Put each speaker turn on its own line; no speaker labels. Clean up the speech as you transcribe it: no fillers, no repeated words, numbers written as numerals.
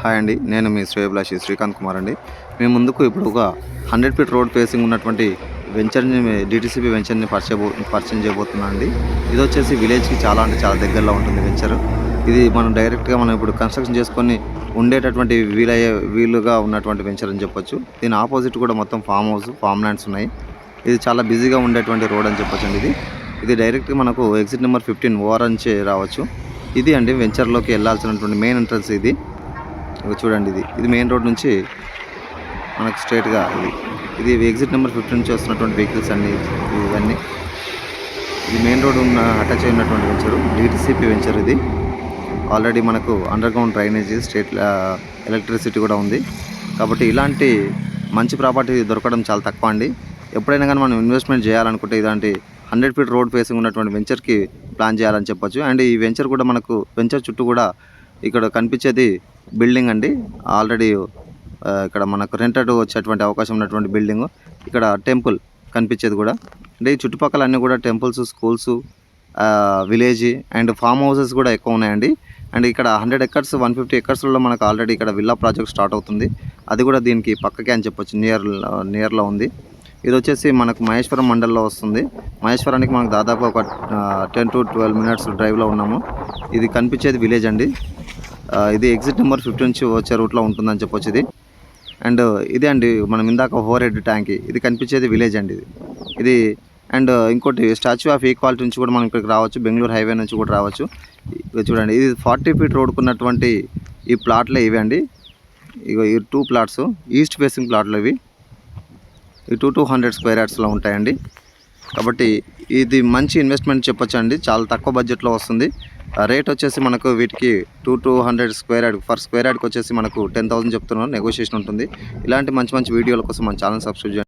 Hi అండి, నేను మీ శ్రేయభిలాషి శ్రీకాంత్ కుమార్ అండి. మేము ముందుకు ఇప్పుడు ఒక 100 ఫీట్ రోడ్ ఫేసింగ్ ఉన్నటువంటి వెంచర్ని డిటీసీపీ వెంచర్ని పరిచయం చేయబోతున్నాను అండి. ఇది వచ్చేసి విలేజ్కి చాలా దగ్గరలో ఉంటుంది వెంచర్. ఇది మనం డైరెక్ట్గా మనం ఇప్పుడు కన్స్ట్రక్షన్ చేసుకొని ఉండేటటువంటి వీలుగా ఉన్నటువంటి వెంచర్ అని చెప్పొచ్చు. దీని ఆపోజిట్ కూడా మొత్తం ఫామ్ ల్యాండ్స్ ఉన్నాయి. ఇది చాలా బిజీగా ఉండేటువంటి రోడ్ అని చెప్పొచ్చు అండి. ఇది డైరెక్ట్గా మనకు ఎగ్జిట్ నెంబర్ 15 ఓఆర్ నుంచి రావచ్చు. ఇది అండి వెంచర్లోకి వెళ్ళాల్సినటువంటి మెయిన్ ఎంట్రన్స్. ఇది చూడండి, ఇది మెయిన్ రోడ్ నుంచి మనకు స్ట్రైట్గా ఇది ఎగ్జిట్ నెంబర్ 15 నుంచి వస్తున్నటువంటి వెహికల్స్ అన్నీ ఇవన్నీ. ఇది మెయిన్ రోడ్ అటాచ్ అయినటువంటి వెంచరు, డిటీసీపీ వెంచర్. ఇది ఆల్రెడీ మనకు under ground drainage, state electricity కూడా ఉంది. కాబట్టి ఇలాంటి మంచి ప్రాపర్టీ దొరకడం చాలా తక్కువ అండి. ఎప్పుడైనా కానీ మనం ఇన్వెస్ట్మెంట్ చేయాలనుకుంటే ఇలాంటి 100 ఫీట్ రోడ్ ఫేసింగ్ ఉన్నటువంటి వెంచర్కి ప్లాన్ చేయాలని చెప్పొచ్చు. అండ్ ఈ వెంచర్ కూడా మనకు వెంచర్ చుట్టూ కూడా ఇక్కడ కనిపించేది బిల్డింగ్ అండి. ఆల్రెడీ ఇక్కడ మనకు రెంటెడ్ వచ్చేటువంటి అవకాశం ఉన్నటువంటి బిల్డింగ్. ఇక్కడ టెంపుల్ కనిపించేది కూడా అంటే ఈ చుట్టుపక్కల అన్నీ కూడా temples, schools, village and form houses కూడా ఎక్కువ ఉన్నాయండి. అండ్ ఇక్కడ 100 ఎకర్స్ 150 ఎకర్స్లో మనకు ఆల్రెడీ ఇక్కడ విల్లా ప్రాజెక్ట్ స్టార్ట్ అవుతుంది. అది కూడా దీనికి పక్కకే అని చెప్పొచ్చు, నియర్లో ఉంది. ఇది వచ్చేసి మనకు మహేశ్వరం మండల్లో వస్తుంది. మహేశ్వరానికి మనకు దాదాపు ఒక 10 to 12 మినిట్స్ డ్రైవ్లో ఉన్నాము. ఇది కనిపించేది విలేజ్ అండి. ఇది ఎగ్జిట్ నెంబర్ 15 నుంచి వచ్చే రూట్లో ఉంటుందని చెప్పొచ్చు ఇది. అండ్ ఇదే అండి మనం ఇందాక ఓవర్ హెడ్ ట్యాంక్, ఇది కనిపించేది విలేజ్ అండి. ఇది అండ్ ఇంకోటి స్టాచ్యూ ఆఫ్ ఈక్వాలిటీ నుంచి కూడా మనం ఇక్కడికి రావచ్చు, బెంగళూరు హైవే నుంచి కూడా రావచ్చు. చూడండి, ఇది 40 ఫీట్ రోడ్కున్నటువంటి ఈ ప్లాట్లే ఇవి అండి. ఇగో ఈ 2 ప్లాట్స్ ఈస్ట్ ఫేసింగ్ ప్లాట్లు ఇవి. ఈ 200 స్క్వేర్ యార్డ్స్లో ఉంటాయండి. కాబట్టి ఇది మంచి ఇన్వెస్ట్మెంట్ చెప్పొచ్చు అండి. చాలా తక్కువ బడ్జెట్లో వస్తుంది. రేట్ వచ్చేసి మనకు వీటికి 200 స్క్వేర్ యార్డ్ ఫర్ స్క్వేర్ యార్డ్కి వచ్చేసి మనకు 10,000 చెప్తున్నాను. నెగోషియేషన్ ఉంటుంది. ఇలాంటి మంచి వీడియోల కోసం మన ఛానల్ సబ్స్క్రైబ్ చేయండి.